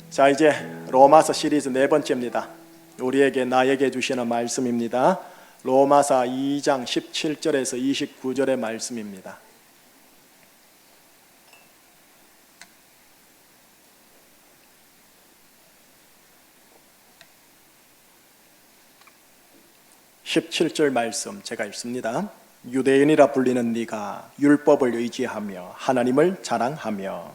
자, 이제 로마서 시리즈 네 번째입니다. 우리에게 나에게 주시는 말씀입니다. 로마서 2장 17절에서 29절의 말씀입니다. (17절) 말씀 제가 읽습니다. 유대인이라 불리는 네가 율법을 의지하며 하나님을 자랑하며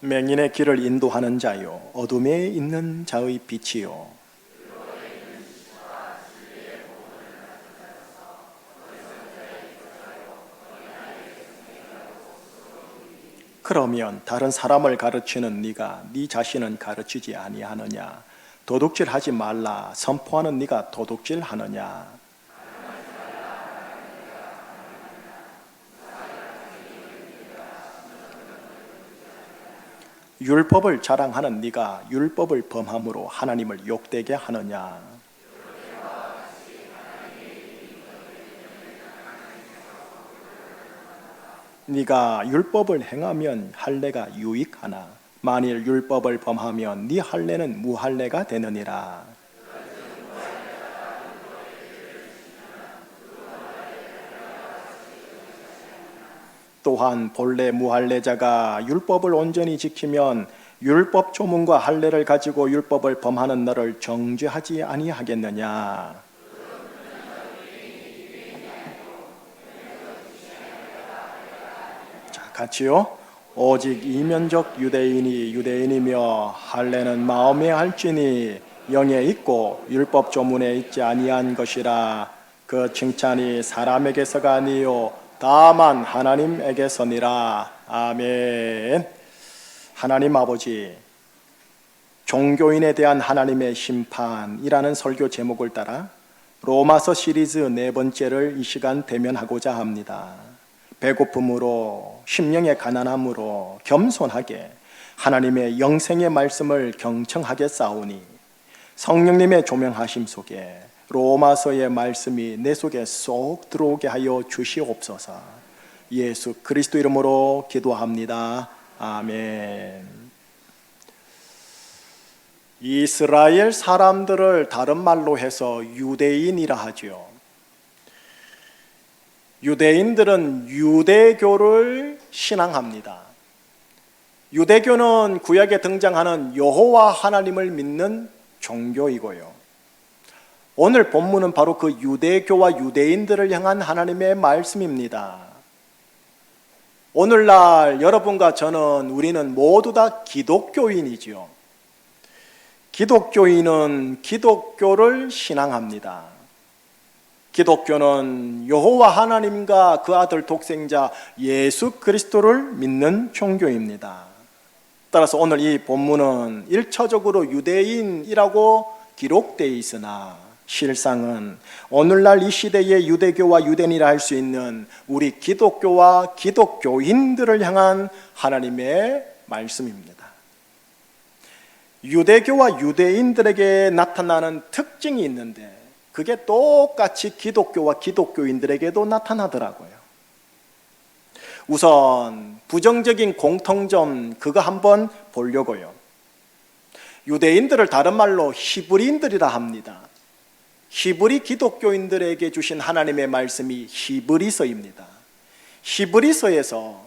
맹인의 길을 인도하는 자요 어둠에 있는 자의 빛이요 그러면 다른 사람을 가르치는 네가 네 자신은 가르치지 아니하느냐? 도둑질하지 말라 선포하는 네가 도둑질하느냐? 율법을 자랑하는 네가 율법을 범함으로 하나님을 욕되게 하느냐? 네가 율법을 행하면 할례가 유익하나 만일 율법을 범하면 네 할례는 무할례가 되느니라. 또한 본래 무할례자가 율법을 온전히 지키면 율법 조문과 할례를 가지고 율법을 범하는 너를 정죄하지 아니하겠느냐? 자, 같이요. 오직 이면적 유대인이 유대인이며 할례는 마음에 할지니 영에 있고 율법 조문에 있지 아니한 것이라. 그 칭찬이 사람에게서가 아니요 다만 하나님에게서니라. 아멘. 하나님 아버지, 종교인에 대한 하나님의 심판이라는 설교 제목을 따라 로마서 시리즈 네 번째를 이 시간 대면하고자 합니다. 배고픔으로, 심령의 가난함으로 겸손하게 하나님의 영생의 말씀을 경청하게 싸우니 성령님의 조명하심 속에 로마서의 말씀이 내 속에 쏙 들어오게 하여 주시옵소서. 예수 그리스도 이름으로 기도합니다. 아멘. 이스라엘 사람들을 다른 말로 해서 유대인이라 하죠. 유대인들은 유대교를 신앙합니다. 유대교는 구약에 등장하는 여호와 하나님을 믿는 종교이고요. 오늘 본문은 바로 그 유대교와 유대인들을 향한 하나님의 말씀입니다. 오늘날 여러분과 저는 우리는 모두 다 기독교인이지요. 기독교인은 기독교를 신앙합니다. 기독교는 여호와 하나님과 그 아들 독생자 예수 그리스도를 믿는 종교입니다. 따라서 오늘 이 본문은 1차적으로 유대인이라고 기록되어 있으나 실상은 오늘날 이 시대의 유대교와 유대인이라 할 수 있는 우리 기독교와 기독교인들을 향한 하나님의 말씀입니다. 유대교와 유대인들에게 나타나는 특징이 있는데 그게 똑같이 기독교와 기독교인들에게도 나타나더라고요. 우선 부정적인 공통점 그거 한번 보려고요. 유대인들을 다른 말로 히브리인들이라 합니다. 히브리 기독교인들에게 주신 하나님의 말씀이 히브리서입니다. 히브리서에서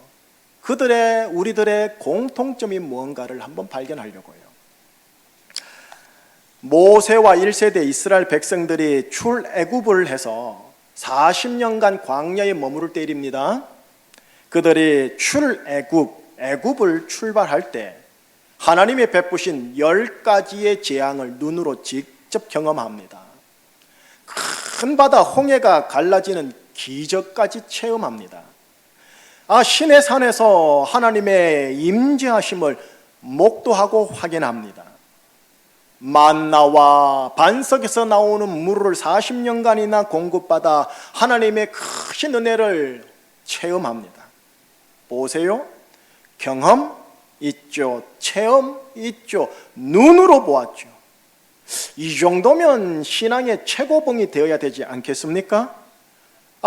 우리들의 공통점이 무언가를 한번 발견하려고요. 모세와 1세대 이스라엘 백성들이 출애굽을 해서 40년간 광야에 머무를 때입니다. 그들이 애굽을 출발할 때 하나님이 베푸신 10가지의 재앙을 눈으로 직접 경험합니다. 큰 바다 홍해가 갈라지는 기적까지 체험합니다. 시내산에서 하나님의 임재하심을 목도하고 확인합니다. 만나와 반석에서 나오는 물을 40년간이나 공급받아 하나님의 크신 은혜를 체험합니다. 보세요. 경험 있죠. 체험 있죠. 눈으로 보았죠. 이 정도면 신앙의 최고봉이 되어야 되지 않겠습니까?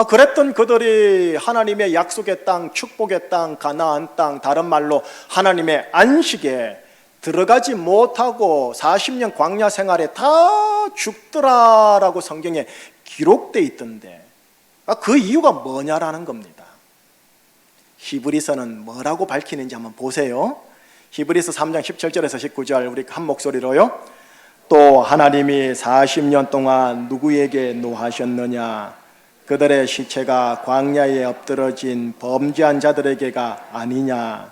그랬던 그들이 하나님의 약속의 땅, 축복의 땅, 가나안 땅, 다른 말로 하나님의 안식에 들어가지 못하고 40년 광야 생활에 다 죽더라라고 성경에 기록되어 있던데, 그 이유가 뭐냐라는 겁니다. 히브리서는 뭐라고 밝히는지 한번 보세요. 히브리서 3장 17절에서 19절 우리 한 목소리로요. 또 하나님이 40년 동안 누구에게 노하셨느냐? 그들의 시체가 광야에 엎드러진 범죄한 자들에게가 아니냐?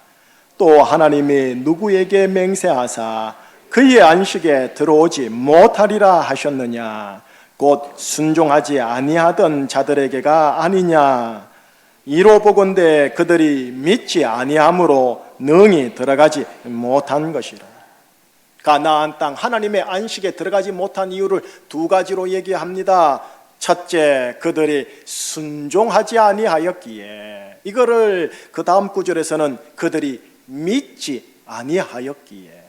또 하나님이 누구에게 맹세하사 그의 안식에 들어오지 못하리라 하셨느냐? 곧 순종하지 아니하던 자들에게가 아니냐? 이로 보건대 그들이 믿지 아니함으로 능히 들어가지 못한 것이라. 가나안 땅 하나님의 안식에 들어가지 못한 이유를 두 가지로 얘기합니다. 첫째, 그들이 순종하지 아니하였기에. 이거를 그 다음 구절에서는 그들이 믿지 아니하였기에.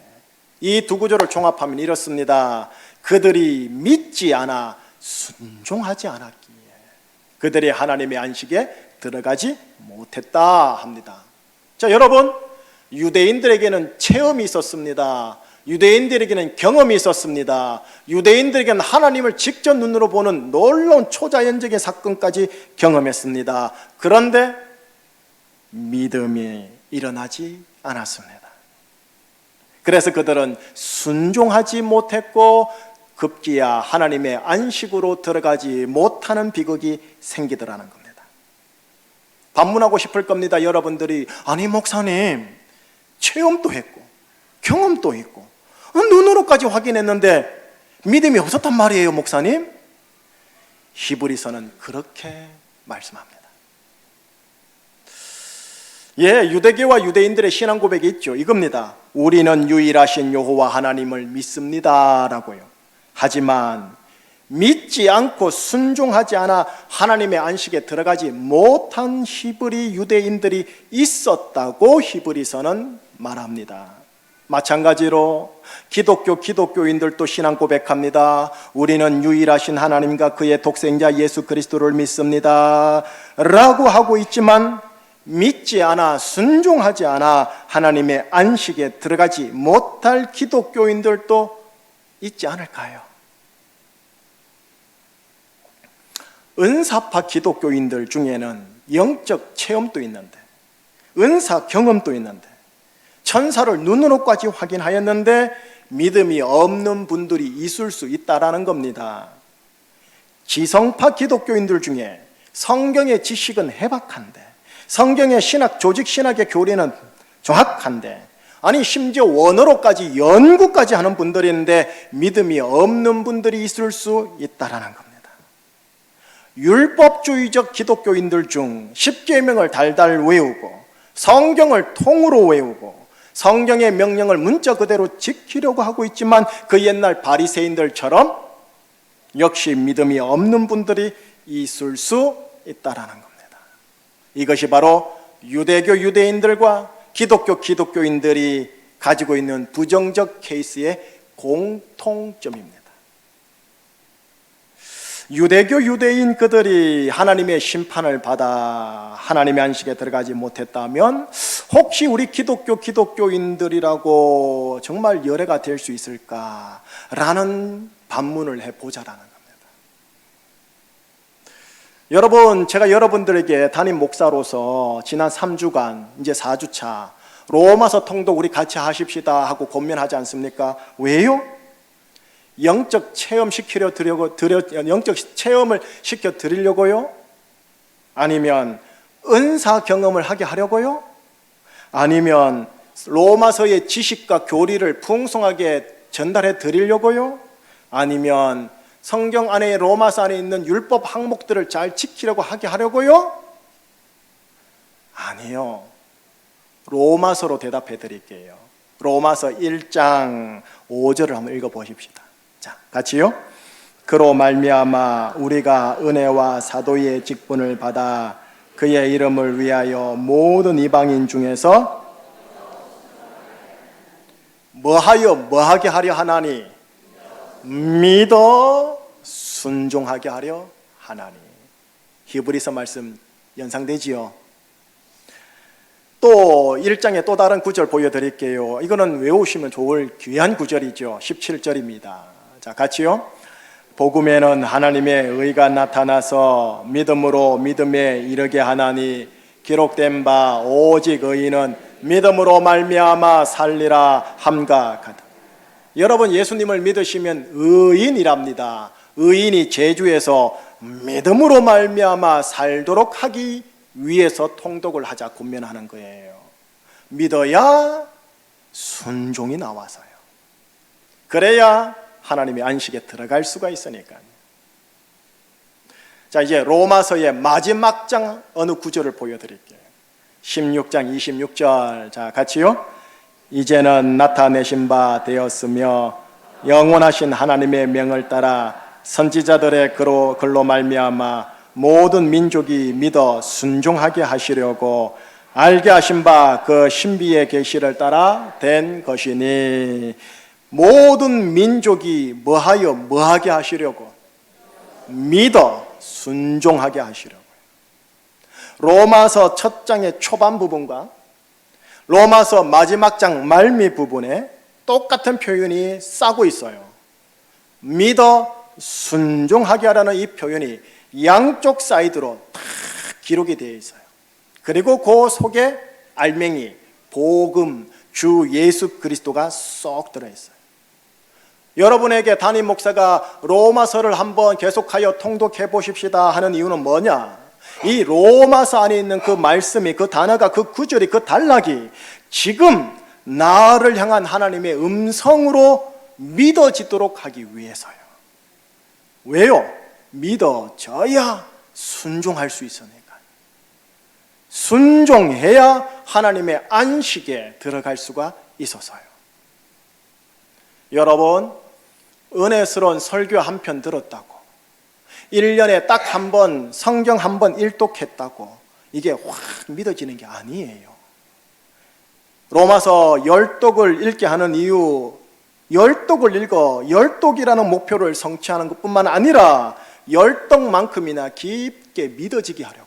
이 두 구절을 종합하면 이렇습니다. 그들이 믿지 않아 순종하지 않았기에 그들이 하나님의 안식에 들어가지 못했다 합니다. 자, 여러분, 유대인들에게는 체험이 있었습니다. 유대인들에게는 경험이 있었습니다. 유대인들에게는 하나님을 직접 눈으로 보는 놀라운 초자연적인 사건까지 경험했습니다. 그런데 믿음이 일어나지 않았습니다. 그래서 그들은 순종하지 못했고 급기야 하나님의 안식으로 들어가지 못하는 비극이 생기더라는 겁니다. 반문하고 싶을 겁니다. 여러분들이, 아니 목사님, 체험도 했고 경험도 있고 눈으로까지 확인했는데 믿음이 없었단 말이에요, 목사님? 히브리서는 그렇게 말씀합니다. 유대교와 유대인들의 신앙 고백이 있죠. 이겁니다. 우리는 유일하신 여호와 하나님을 믿습니다 라고요. 하지만 믿지 않고 순종하지 않아 하나님의 안식에 들어가지 못한 히브리 유대인들이 있었다고 히브리서는 말합니다. 마찬가지로 기독교인들도 신앙 고백합니다. 우리는 유일하신 하나님과 그의 독생자 예수 그리스도를 믿습니다 라고 하고 있지만 믿지 않아 순종하지 않아 하나님의 안식에 들어가지 못할 기독교인들도 있지 않을까요? 은사파 기독교인들 중에는 영적 체험도 있는데, 은사 경험도 있는데, 천사를 눈으로까지 확인하였는데 믿음이 없는 분들이 있을 수 있다라는 겁니다. 지성파 기독교인들 중에 성경의 지식은 해박한데, 성경의 신학, 조직 신학의 교리는 정확한데, 아니 심지어 원어로까지 연구까지 하는 분들이 있는데 믿음이 없는 분들이 있을 수 있다라는 겁니다. 율법주의적 기독교인들 중 십계명을 달달 외우고 성경을 통으로 외우고 성경의 명령을 문자 그대로 지키려고 하고 있지만 그 옛날 바리새인들처럼 역시 믿음이 없는 분들이 있을 수 있다라는 겁니다. 이것이 바로 유대교 유대인들과 기독교인들이 가지고 있는 부정적 케이스의 공통점입니다. 유대교 유대인 그들이 하나님의 심판을 받아 하나님의 안식에 들어가지 못했다면 혹시 우리 기독교인들이라고 정말 열애가 될 수 있을까라는 반문을 해보자라는 겁니다. 여러분, 제가 여러분들에게 담임 목사로서 지난 3주간 이제 4주차 로마서 통독 우리 같이 하십시다 하고 권면하지 않습니까? 왜요? 영적 체험 영적 체험을 시켜 드리려고요? 아니면 은사 경험을 하게 하려고요? 아니면 로마서의 지식과 교리를 풍성하게 전달해 드리려고요? 아니면 성경 안에 로마서 안에 있는 율법 항목들을 잘 지키려고 하게 하려고요? 아니요. 로마서로 대답해 드릴게요. 로마서 1장 5절을 한번 읽어 보십시다. 자, 같이요. 그로 말미암아 우리가 은혜와 사도의 직분을 받아 그의 이름을 위하여 모든 이방인 중에서 뭐하게 하려 하나니? 믿어 순종하게 하려 하나니. 히브리서 말씀 연상되지요. 또 1장에 또 다른 구절 보여드릴게요. 이거는 외우시면 좋을 귀한 구절이죠. 17절입니다. 자, 같이요. 복음에는 하나님의 의가 나타나서 믿음으로 믿음에 이르게 하나니 기록된 바 오직 의인은 믿음으로 말미암아 살리라 함과 같다. 여러분, 예수님을 믿으시면 의인이랍니다. 의인이 제주에서 믿음으로 말미암아 살도록 하기 위해서 통독을 하자 권면하는 거예요. 믿어야 순종이 나와서요. 그래야 하나님의 안식에 들어갈 수가 있으니까요. 자, 이제 로마서의 마지막 장 어느 구절을 보여드릴게요. 16장 26절. 자, 같이요. 이제는 나타내신 바 되었으며 영원하신 하나님의 명을 따라 선지자들의 글로 말미암아 모든 민족이 믿어 순종하게 하시려고 알게 하신 바 그 신비의 계시를 따라 된 것이니. 모든 민족이 뭐하게 하시려고? 믿어 순종하게 하시려고. 로마서 첫 장의 초반 부분과 로마서 마지막 장 말미 부분에 똑같은 표현이 싸고 있어요. 믿어 순종하게 하라는 이 표현이 양쪽 사이드로 다 기록이 되어 있어요. 그리고 그 속에 알맹이, 복음, 주 예수 그리스도가 쏙 들어있어요. 여러분에게 담임 목사가 로마서를 한번 계속하여 통독해 보십시다 하는 이유는 뭐냐? 이 로마서 안에 있는 그 말씀이, 그 단어가, 그 구절이, 그 단락이 지금 나를 향한 하나님의 음성으로 믿어지도록 하기 위해서요. 왜요? 믿어져야 순종할 수 있으니까. 순종해야 하나님의 안식에 들어갈 수가 있어서요. 여러분, 은혜스러운 설교 한 편 들었다고, 1년에 딱 한 번 성경 한 번 일독했다고 이게 확 믿어지는 게 아니에요. 로마서 10독을 읽게 하는 이유, 10독을 읽어 10독이라는 목표를 성취하는 것뿐만 아니라 10독만큼이나 깊게 믿어지게 하려고요.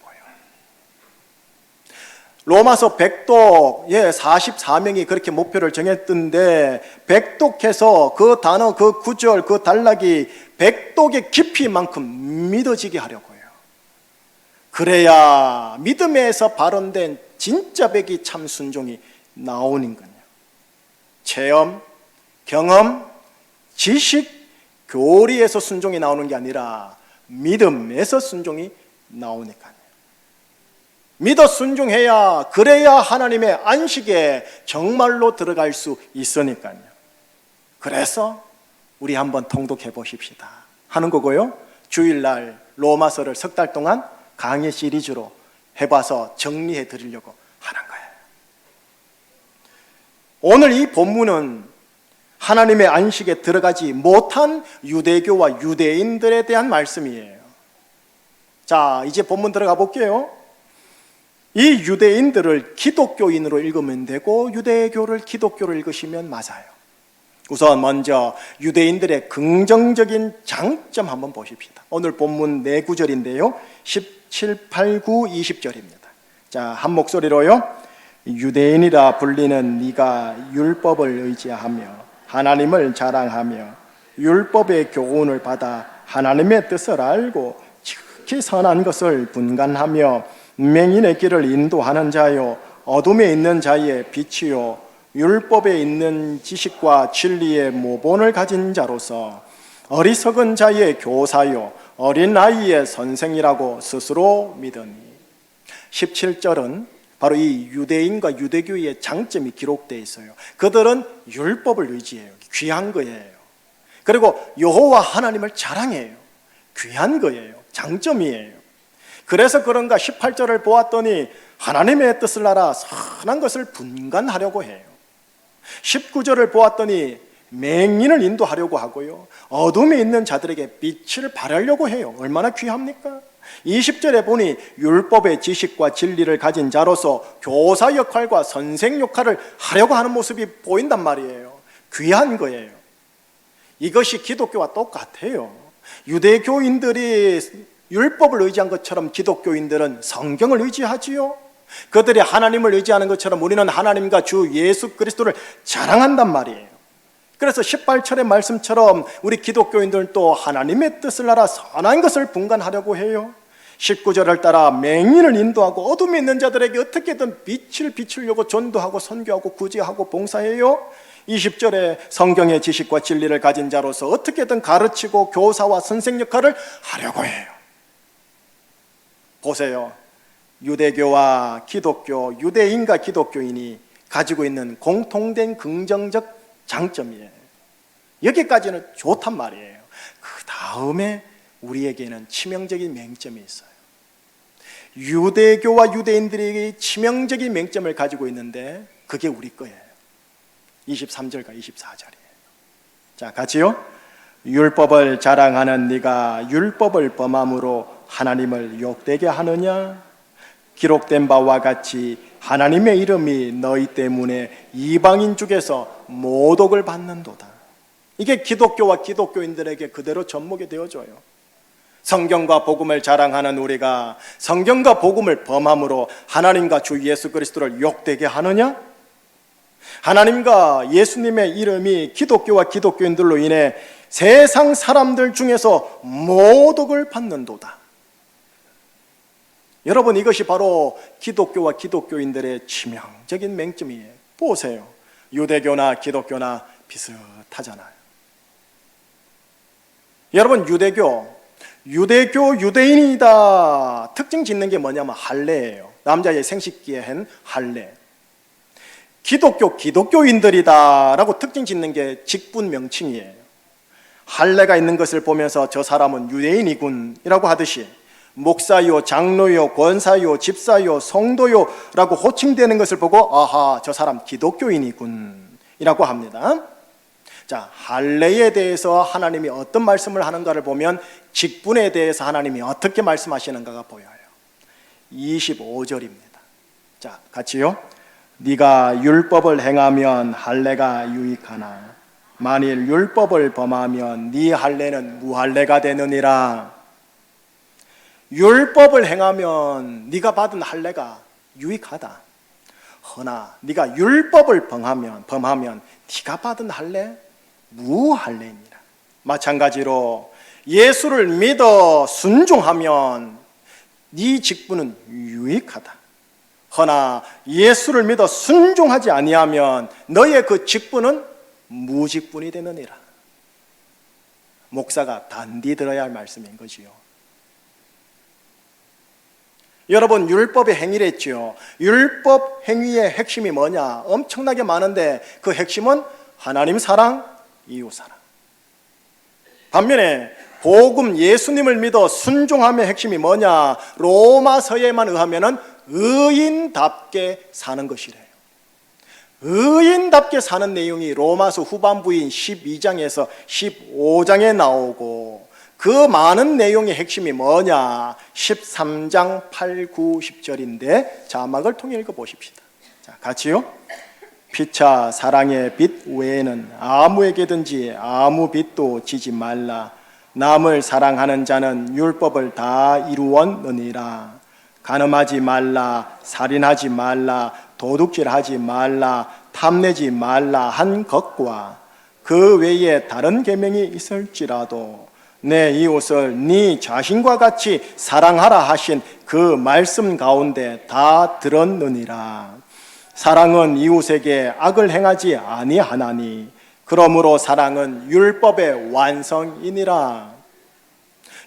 로마서 100독, 44명이 그렇게 목표를 정했던데 100독해서 그 단어, 그 구절, 그 단락이 100독의 깊이만큼 믿어지게 하려고요. 그래야 믿음에서 발원된 진짜 백이 참 순종이 나오는 거예요. 체험, 경험, 지식, 교리에서 순종이 나오는 게 아니라 믿음에서 순종이 나오니까요. 믿어 순종해야, 그래야 하나님의 안식에 정말로 들어갈 수 있으니까요. 그래서 우리 한번 통독해 보십시다 하는 거고요. 주일날 로마서를 석 달 동안 강의 시리즈로 해봐서 정리해 드리려고 하는 거예요. 오늘 이 본문은 하나님의 안식에 들어가지 못한 유대교와 유대인들에 대한 말씀이에요. 자, 이제 본문 들어가 볼게요. 이 유대인들을 기독교인으로 읽으면 되고 유대교를 기독교로 읽으시면 맞아요. 우선 먼저 유대인들의 긍정적인 장점 한번 보십시다. 오늘 본문 4구절인데요 17, 8, 9, 20절입니다 자, 한 목소리로요. 유대인이라 불리는 네가 율법을 의지하며 하나님을 자랑하며 율법의 교훈을 받아 하나님의 뜻을 알고 지극히 선한 것을 분간하며 맹인의 길을 인도하는 자요 어둠에 있는 자의 빛이요 율법에 있는 지식과 진리의 모본을 가진 자로서 어리석은 자의 교사요 어린 아이의 선생이라고 스스로 믿으니. 17절은 바로 이 유대인과 유대교의 장점이 기록되어 있어요. 그들은 율법을 의지해요. 귀한 거예요. 그리고 여호와 하나님을 자랑해요. 귀한 거예요. 장점이에요. 그래서 그런가 18절을 보았더니 하나님의 뜻을 알아 선한 것을 분간하려고 해요. 19절을 보았더니 맹인을 인도하려고 하고요 어둠에 있는 자들에게 빛을 발하려고 해요. 얼마나 귀합니까? 20절에 보니 율법의 지식과 진리를 가진 자로서 교사 역할과 선생 역할을 하려고 하는 모습이 보인단 말이에요. 귀한 거예요. 이것이 기독교와 똑같아요. 유대교인들이 율법을 의지한 것처럼 기독교인들은 성경을 의지하지요. 그들이 하나님을 의지하는 것처럼 우리는 하나님과 주 예수 그리스도를 자랑한단 말이에요. 그래서 18절의 말씀처럼 우리 기독교인들은 또 하나님의 뜻을 알아 선한 것을 분간하려고 해요. 19절을 따라 맹인을 인도하고 어둠에 있는 자들에게 어떻게든 빛을 비추려고 전도하고 선교하고 구제하고 봉사해요. 20절에 성경의 지식과 진리를 가진 자로서 어떻게든 가르치고 교사와 선생 역할을 하려고 해요. 보세요. 유대교와 기독교, 유대인과 기독교인이 가지고 있는 공통된 긍정적 장점이에요. 여기까지는 좋단 말이에요. 그 다음에 우리에게는 치명적인 맹점이 있어요. 유대교와 유대인들이 치명적인 맹점을 가지고 있는데 그게 우리 거예요. 23절과 24절이에요. 자, 같이요. 율법을 자랑하는 네가 율법을 범함으로 하나님을 욕되게 하느냐? 기록된 바와 같이 하나님의 이름이 너희 때문에 이방인 중에서 모독을 받는도다. 이게 기독교와 기독교인들에게 그대로 접목이 되어져요. 성경과 복음을 자랑하는 우리가 성경과 복음을 범함으로 하나님과 주 예수 그리스도를 욕되게 하느냐? 하나님과 예수님의 이름이 기독교와 기독교인들로 인해 세상 사람들 중에서 모독을 받는도다. 여러분, 이것이 바로 기독교와 기독교인들의 치명적인 맹점이에요. 보세요. 유대교나 기독교나 비슷하잖아요. 여러분, 유대인이다 특징 짓는 게 뭐냐면 할례예요. 남자의 생식기에 한 할례. 기독교인들이다 라고 특징 짓는 게 직분 명칭이에요. 할례가 있는 것을 보면서 저 사람은 유대인이군 이라고 하듯이 목사요, 장로요, 권사요, 집사요, 성도요 라고 호칭되는 것을 보고 아하, 저 사람 기독교인이군 이라고 합니다. 자, 할례에 대해서 하나님이 어떤 말씀을 하는가를 보면 직분에 대해서 하나님이 어떻게 말씀하시는가가 보여요. 25절입니다. 자, 같이요. 네가 율법을 행하면 할례가 유익하나 만일 율법을 범하면 네 할례는 무할례가 되느니라. 율법을 행하면 네가 받은 할례가 유익하다. 허나 네가 율법을 범하면 네가 받은 할례 무할례니라. 마찬가지로 예수를 믿어 순종하면 네 직분은 유익하다. 허나 예수를 믿어 순종하지 아니하면 너의 그 직분은 무직분이 되느니라. 목사가 단디 들어야 할 말씀인 거지요. 여러분, 율법의 행위랬죠. 율법 행위의 핵심이 뭐냐? 엄청나게 많은데 그 핵심은 하나님 사랑, 이웃 사랑. 반면에 복음 예수님을 믿어 순종함의 핵심이 뭐냐? 로마서에만 의하면은 의인답게 사는 것이래요. 의인답게 사는 내용이 로마서 후반부인 12장에서 15장에 나오고 그 많은 내용의 핵심이 뭐냐? 13장 8, 9, 10절인데 자막을 통해 읽어보십시다. 자, 같이요. 피차 사랑의 빚 외에는 아무에게든지 아무 빚도 지지 말라. 남을 사랑하는 자는 율법을 다 이루었느니라. 간음하지 말라, 살인하지 말라, 도둑질하지 말라, 탐내지 말라 한 것과 그 외에 다른 계명이 있을지라도 내 이웃을 네 자신과 같이 사랑하라 하신 그 말씀 가운데 다 들었느니라. 사랑은 이웃에게 악을 행하지 아니하나니 그러므로 사랑은 율법의 완성이니라.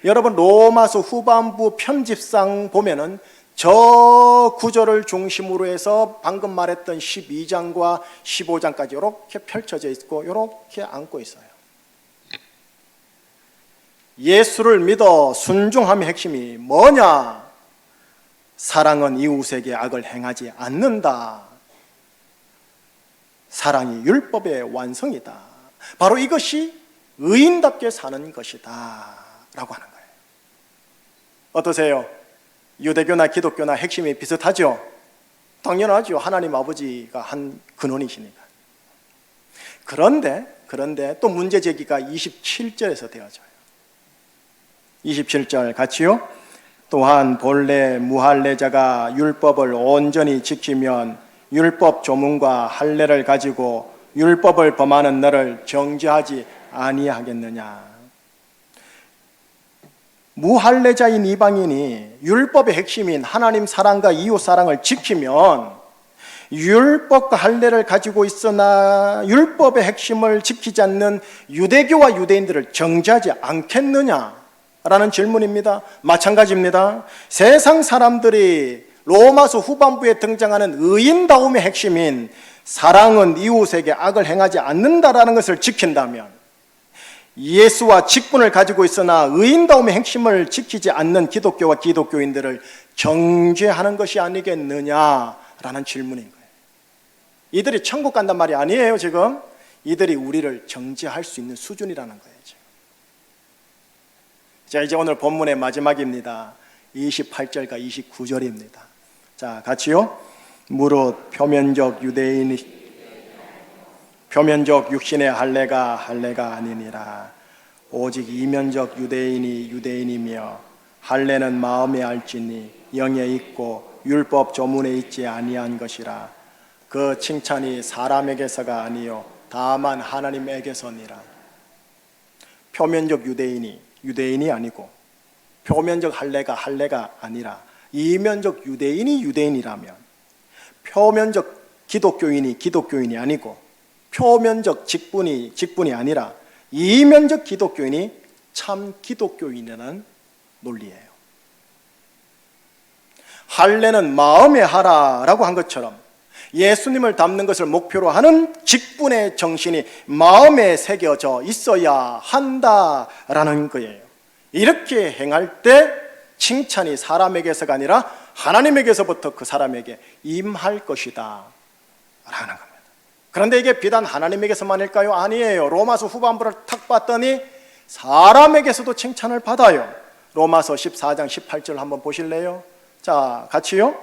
여러분, 로마서 후반부 편집상 보면은 저 구절을 중심으로 해서 방금 말했던 12장과 15장까지 이렇게 펼쳐져 있고 이렇게 안고 있어요. 예수를 믿어 순종함의 핵심이 뭐냐? 사랑은 이웃에게 악을 행하지 않는다. 사랑이 율법의 완성이다. 바로 이것이 의인답게 사는 것이다 라고 하는 거예요. 어떠세요? 유대교나 기독교나 핵심이 비슷하죠? 당연하죠. 하나님 아버지가 한 근원이시니까. 그런데 또 문제 제기가 27절에서 되어져요. 27절 같이요. 또한 본래 무할례자가 율법을 온전히 지키면 율법 조문과 할례를 가지고 율법을 범하는 너를 정죄하지 아니하겠느냐. 무할례자인 이방인이 율법의 핵심인 하나님 사랑과 이웃 사랑을 지키면 율법과 할례를 가지고 있으나 율법의 핵심을 지키지 않는 유대교와 유대인들을 정죄하지 않겠느냐라는 질문입니다. 마찬가지입니다. 세상 사람들이 로마서 후반부에 등장하는 의인다움의 핵심인 사랑은 이웃에게 악을 행하지 않는다라는 것을 지킨다면 예수와 직분을 가지고 있으나 의인다움의 핵심을 지키지 않는 기독교와 기독교인들을 정죄하는 것이 아니겠느냐라는 질문인 거예요. 이들이 천국 간단 말이 아니에요. 지금 이들이 우리를 정죄할 수 있는 수준이라는 거예요. 지금. 자, 이제 오늘 본문의 마지막입니다. 28절과 29절입니다. 자, 같이요. 무릇 표면적 육신의 할례가 아니니라. 오직 이면적 유대인이 유대인이며 할례는 마음에 알지니 영에 있고 율법 조문에 있지 아니한 것이라. 그 칭찬이 사람에게서가 아니요 다만 하나님에게서니라. 표면적 유대인이 아니고 표면적 할례가 아니라 이면적 유대인이라면 표면적 기독교인이 아니고 표면적 직분이 아니라 이면적 기독교인이 참 기독교인이라는 논리예요. 할례는 마음에 하라라고 한 것처럼 예수님을 닮는 것을 목표로 하는 직분의 정신이 마음에 새겨져 있어야 한다라는 거예요. 이렇게 행할 때 칭찬이 사람에게서가 아니라 하나님에게서부터 그 사람에게 임할 것이다 라는 겁니다. 그런데 이게 비단 하나님에게서만일까요? 아니에요. 로마서 후반부를 탁 봤더니 사람에게서도 칭찬을 받아요. 로마서 14장 18절 한번 보실래요? 자, 같이요.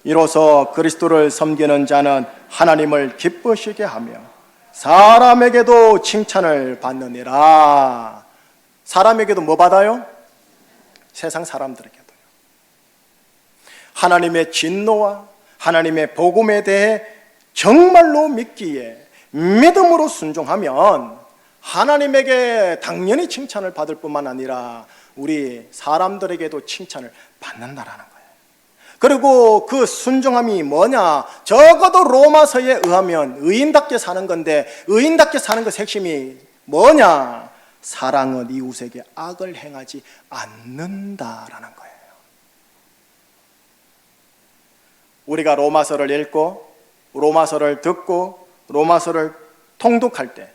이로써 그리스도를 섬기는 자는 하나님을 기쁘시게 하며 사람에게도 칭찬을 받느니라. 사람에게도 뭐 받아요? 세상 사람들에게도요. 하나님의 진노와 하나님의 복음에 대해 정말로 믿기에 믿음으로 순종하면 하나님에게 당연히 칭찬을 받을 뿐만 아니라 우리 사람들에게도 칭찬을 받는다라는 거예요. 그리고 그 순종함이 뭐냐? 적어도 로마서에 의하면 의인답게 사는 건데 의인답게 사는 것의 핵심이 뭐냐? 사랑은 이웃에게 악을 행하지 않는다라는 거예요. 우리가 로마서를 읽고 로마서를 듣고 로마서를 통독할 때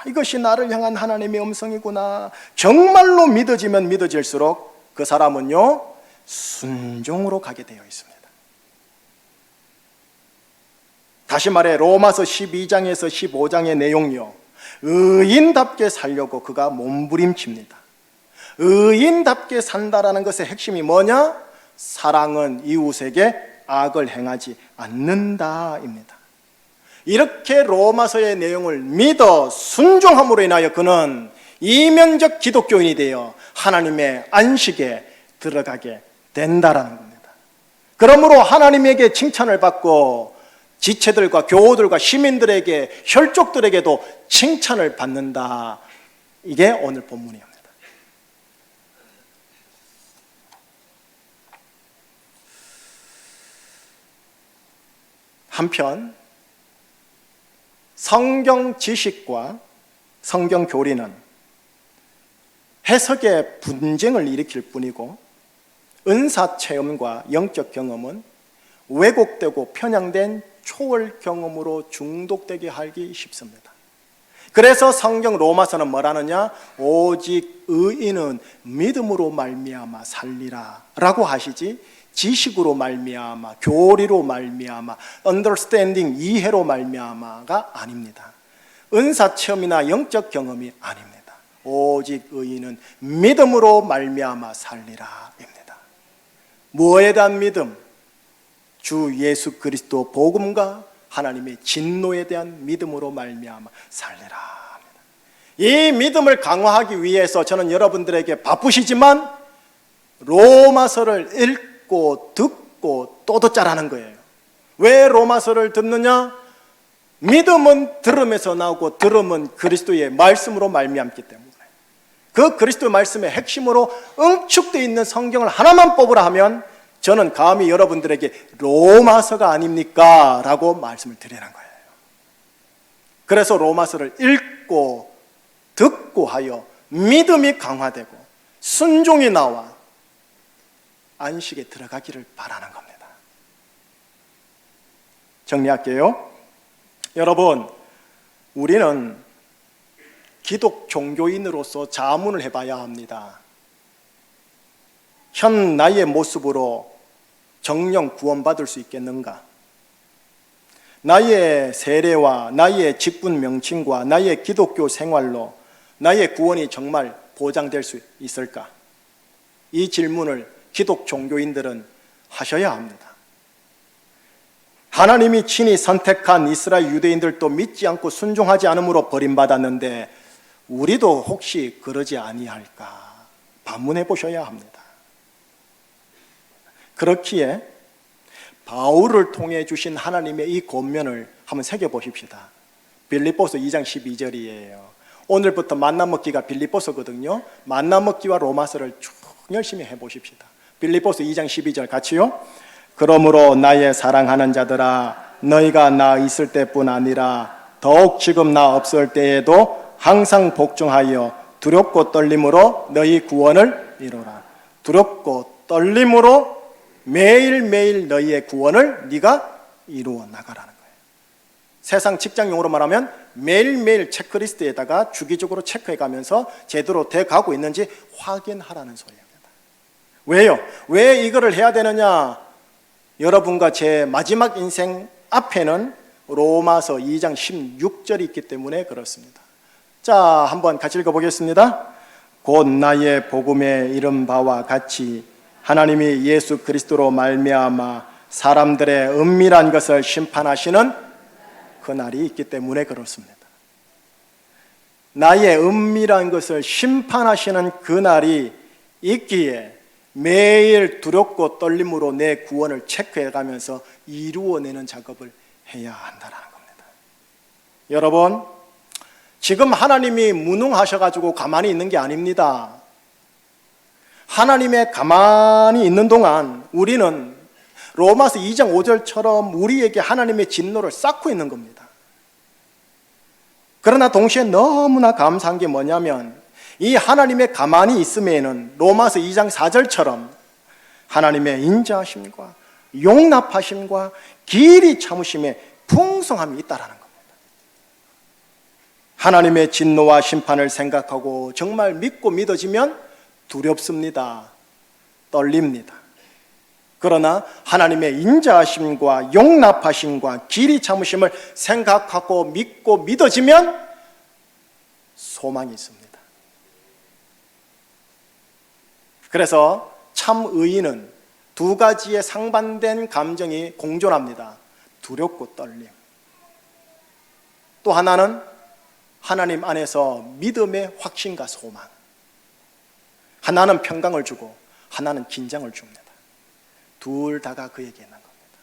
이것이 나를 향한 하나님의 음성이구나 정말로 믿어지면 믿어질수록 그 사람은요 순종으로 가게 되어 있습니다. 다시 말해 로마서 12장에서 15장의 내용이요 의인답게 살려고 그가 몸부림칩니다. 의인답게 산다라는 것의 핵심이 뭐냐? 사랑은 이웃에게 악을 행하지 않는다입니다. 이렇게 로마서의 내용을 믿어 순종함으로 인하여 그는 이면적 기독교인이 되어 하나님의 안식에 들어가게 된다라는 겁니다. 그러므로 하나님에게 칭찬을 받고 지체들과 교우들과 시민들에게 혈족들에게도 칭찬을 받는다. 이게 오늘 본문입니다. 한편 성경 지식과 성경 교리는 해석에 분쟁을 일으킬 뿐이고 은사 체험과 영적 경험은 왜곡되고 편향된 초월 경험으로 중독되게 하기 쉽습니다. 그래서 성경 로마서는 뭐라느냐? 오직 의인은 믿음으로 말미암아 살리라 라고 하시지 지식으로 말미암아 교리로 말미암아 understanding 이해로 말미암아가 아닙니다. 은사 체험이나 영적 경험이 아닙니다. 오직 의인은 믿음으로 말미암아 살리라입니다. 무엇에 대한 믿음? 주 예수 그리스도 복음과 하나님의 진노에 대한 믿음으로 말미암아 살리라 합니다. 이 믿음을 강화하기 위해서 저는 여러분들에게 바쁘시지만 로마서를 읽고 듣고 또 듣자라는 거예요. 왜 로마서를 듣느냐? 믿음은 들음에서 나오고 들음은 그리스도의 말씀으로 말미암기 때문에 그 그리스도의 말씀의 핵심으로 응축되어 있는 성경을 하나만 뽑으라 하면 저는 감히 여러분들에게 로마서가 아닙니까? 라고 말씀을 드리는 거예요. 그래서 로마서를 읽고 듣고 하여 믿음이 강화되고 순종이 나와 안식에 들어가기를 바라는 겁니다. 정리할게요. 여러분, 우리는 기독 종교인으로서 자문을 해봐야 합니다. 현 나의 모습으로 정령 구원받을 수 있겠는가? 나의 세례와 나의 직분 명칭과 나의 기독교 생활로 나의 구원이 정말 보장될 수 있을까? 이 질문을 기독 종교인들은 하셔야 합니다. 하나님이 친히 선택한 이스라엘 유대인들도 믿지 않고 순종하지 않음으로 버림받았는데 우리도 혹시 그러지 아니할까 반문해 보셔야 합니다. 그렇기에 바울을 통해 주신 하나님의 이 권면을 한번 새겨보십시다. 빌립보서 2장 12절이에요. 오늘부터 만나먹기가 빌립보서거든요. 만나먹기와 로마서를 쭉 열심히 해보십시다. 빌립보서 2장 12절 같이요. 그러므로 나의 사랑하는 자들아 너희가 나 있을 때뿐 아니라 더욱 지금 나 없을 때에도 항상 복종하여 두렵고 떨림으로 너희 구원을 이루라. 두렵고 떨림으로 매일매일 너희의 구원을 네가 이루어 나가라는 거예요. 세상 직장용어로 말하면 매일매일 체크리스트에다가 주기적으로 체크해가면서 제대로 돼가고 있는지 확인하라는 소리입니다. 왜요? 왜 이거를 해야 되느냐? 여러분과 제 마지막 인생 앞에는 로마서 2장 16절이 있기 때문에 그렇습니다. 자, 한번 같이 읽어보겠습니다. 곧 나의 복음에 이른 바와 같이 하나님이 예수 그리스도로 말미암아 사람들의 은밀한 것을 심판하시는 그날이 있기 때문에 그렇습니다. 나의 은밀한 것을 심판하시는 그날이 있기에 매일 두렵고 떨림으로 내 구원을 체크해가면서 이루어내는 작업을 해야 한다는 겁니다. 여러분, 지금 하나님이 무능하셔가지고 가만히 있는 게 아닙니다. 하나님의 가만히 있는 동안 우리는 로마서 2장 5절처럼 우리에게 하나님의 진노를 쌓고 있는 겁니다. 그러나 동시에 너무나 감사한 게 뭐냐면 이 하나님의 가만히 있음에는 로마서 2장 4절처럼 하나님의 인자하심과 용납하심과 길이 참으심의 풍성함이 있다라는 겁니다. 하나님의 진노와 심판을 생각하고 정말 믿고 믿어지면 두렵습니다. 떨립니다. 그러나 하나님의 인자하심과 용납하심과 길이 참으심을 생각하고 믿고 믿어지면 소망이 있습니다. 그래서 참 의인은 두 가지의 상반된 감정이 공존합니다. 두렵고 떨림. 또 하나는 하나님 안에서 믿음의 확신과 소망. 하나는 평강을 주고 하나는 긴장을 줍니다. 둘 다가 그에게 있는 겁니다.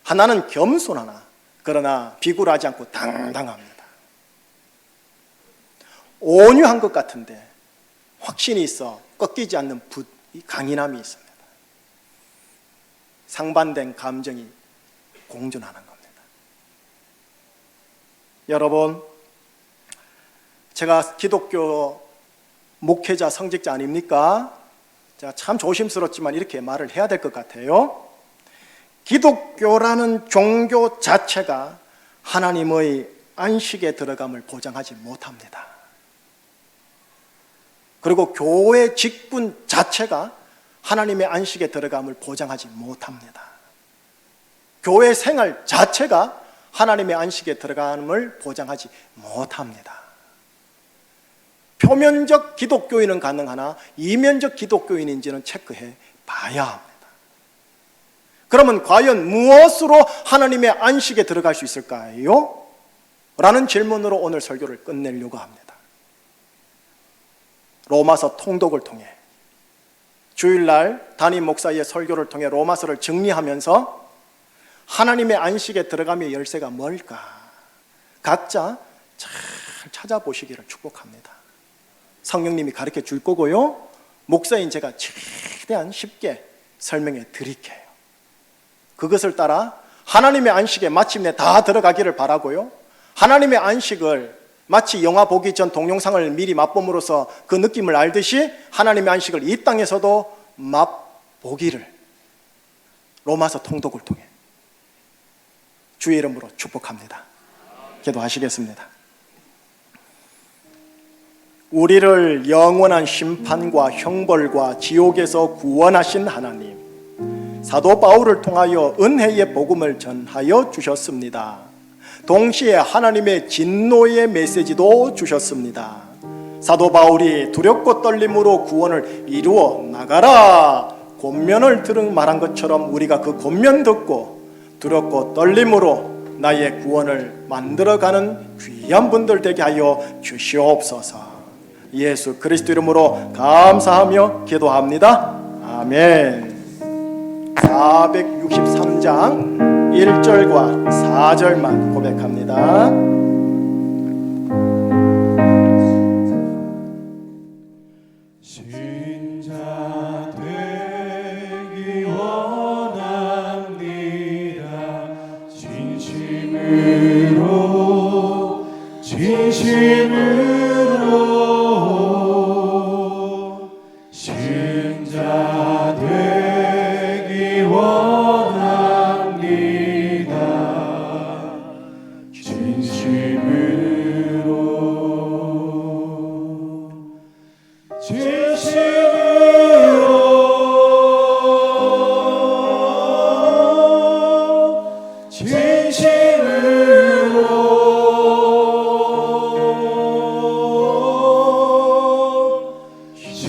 하나는 겸손하나 그러나 비굴하지 않고 당당합니다. 온유한 것 같은데 확신이 있어 꺾이지 않는 강인함이 있습니다. 상반된 감정이 공존하는 겁니다. 여러분, 제가 기독교 목회자, 성직자 아닙니까? 제가 참 조심스럽지만 이렇게 말을 해야 될 것 같아요. 기독교라는 종교 자체가 하나님의 안식에 들어감을 보장하지 못합니다. 그리고 교회 직분 자체가 하나님의 안식에 들어감을 보장하지 못합니다. 교회 생활 자체가 하나님의 안식에 들어감을 보장하지 못합니다. 표면적 기독교인은 가능하나 이면적 기독교인인지는 체크해 봐야 합니다. 그러면 과연 무엇으로 하나님의 안식에 들어갈 수 있을까요? 라는 질문으로 오늘 설교를 끝내려고 합니다. 로마서 통독을 통해 주일날 담임 목사의 설교를 통해 로마서를 정리하면서 하나님의 안식에 들어가며 열쇠가 뭘까? 각자 잘 찾아보시기를 축복합니다. 성령님이 가르쳐 줄 거고요, 목사인 제가 최대한 쉽게 설명해 드릴게요. 그것을 따라 하나님의 안식에 마침내 다 들어가기를 바라고요, 하나님의 안식을 마치 영화 보기 전 동영상을 미리 맛봄으로써 그 느낌을 알듯이 하나님의 안식을 이 땅에서도 맛보기를 로마서 통독을 통해 주의 이름으로 축복합니다. 기도하시겠습니다. 우리를 영원한 심판과 형벌과 지옥에서 구원하신 하나님, 사도 바울을 통하여 은혜의 복음을 전하여 주셨습니다. 동시에 하나님의 진노의 메시지도 주셨습니다. 사도 바울이 두렵고 떨림으로 구원을 이루어 나가라 권면을 들은 말한 것처럼 우리가 그 권면 듣고 두렵고 떨림으로 나의 구원을 만들어가는 귀한 분들 되게 하여 주시옵소서. 예수 그리스도 이름으로 감사하며 기도합니다. 아멘. 463장 1절과 4절만 고백합니다. 신자 되기 원합니다. 진심으로 신자 되기 원합니다.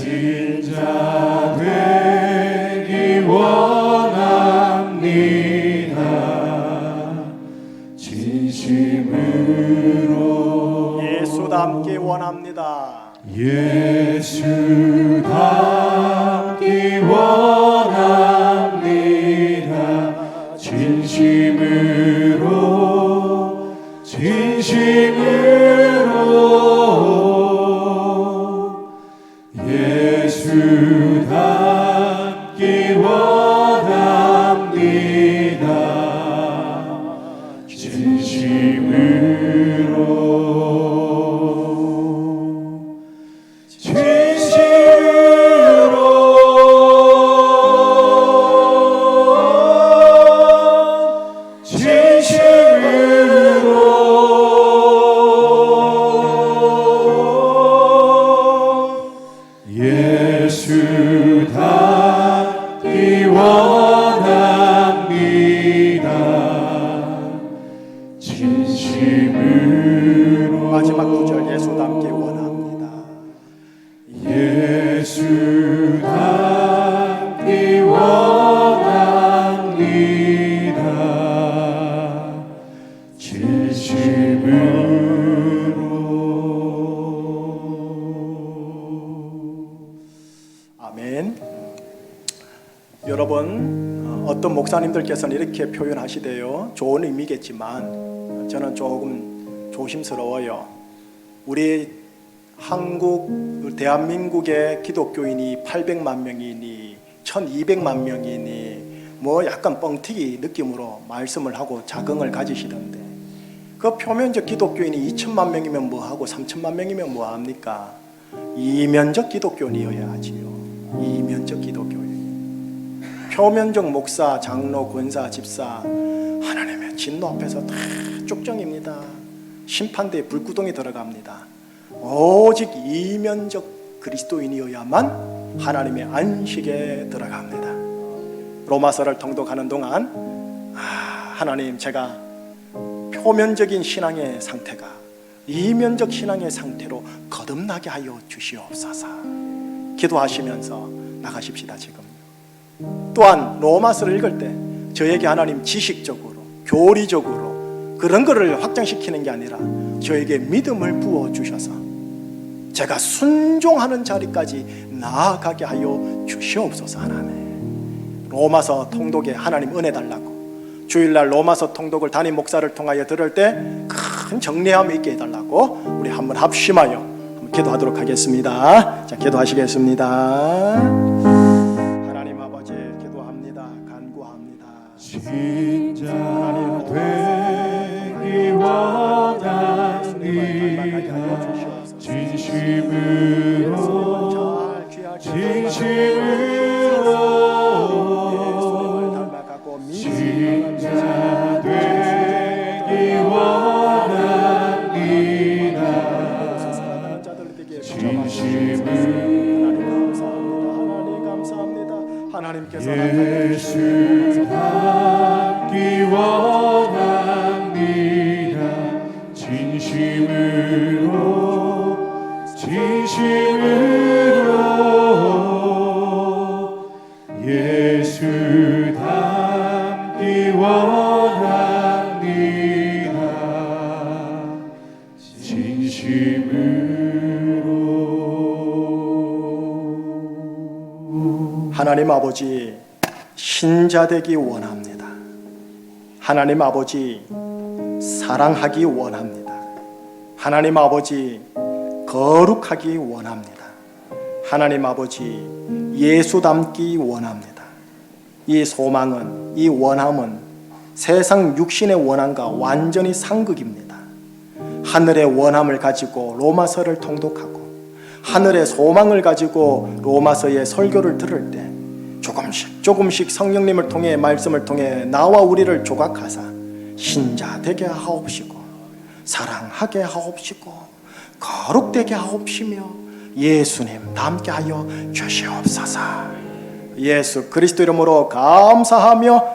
신자 되기 원합니다. 진심으로 예수 닮기 원합니다. 예수 닮기 원합니다. 진심으로 예수 닮기 원합니다. 예수 닮기 원합니다. 진심으로 마지막 구절 예수 닮기 원합니다. 예수 닮기 원합니다. 진심으로. 아멘. 여러분, 어떤 목사님들께서는 이렇게 표현하시대요. 좋은 의미겠지만 저는 조금 조심스러워요. 우리 한국, 대한민국의 기독교인이 800만 명이니 1200만 명이니 뭐 약간 뻥튀기 느낌으로 말씀을 하고 자긍을 가지시던데, 그 표면적 기독교인이 2000만 명이면 뭐하고 3000만 명이면 뭐합니까? 이면적 기독교인이어야 하지요. 이면적 기독교인. 표면적 목사, 장로, 권사, 집사, 하나님의 진노 앞에서 다 쭉정입니다. 심판대에 불구덩이 들어갑니다. 오직 이면적 그리스도인이어야만 하나님의 안식에 들어갑니다. 로마서를 통독하는 동안 하나님, 제가 표면적인 신앙의 상태가 이면적 신앙의 상태로 거듭나게 하여 주시옵소서. 기도하시면서 나가십시다. 지금 또한 로마서를 읽을 때 저에게 하나님 지식적으로, 교리적으로 그런 거를 확장시키는 게 아니라 저에게 믿음을 부어주셔서 제가 순종하는 자리까지 나아가게 하여 주시옵소서. 하나님, 로마서 통독에 하나님 은혜 달라고 주일날 로마서 통독을 담임 목사를 통하여 들을 때 큰 정리함 있게 해달라고 우리 한번 합심하여 한번 기도하도록 하겠습니다. 자, 기도하시겠습니다. 하나님 아버지, 기도합니다. 간구합니다. 진짜 되기 원합니다. 진심으로 진짜 되기 원합니다. 진심으로 하나님께서 예수 닮기 원합니다. 진심으로 예수 닮기 원합니다. 진심으로. 하나님 아버지, 신자 되기 원합니다. 하나님 아버지, 사랑하기 원합니다. 하나님 아버지, 거룩하기 원합니다. 하나님 아버지, 예수 닮기 원합니다. 이 소망은, 이 원함은 세상 육신의 원함과 완전히 상극입니다. 하늘의 원함을 가지고 로마서를 통독하고 하늘의 소망을 가지고 로마서의 설교를 들을 때 조금씩 성령님을 통해, 말씀을 통해 나와 우리를 조각하사 신자 되게 하옵시고 사랑하게 하옵시고 거룩되게 하옵시며 예수님 닮게 하여 주시옵소서. 예수 그리스도 이름으로 감사하며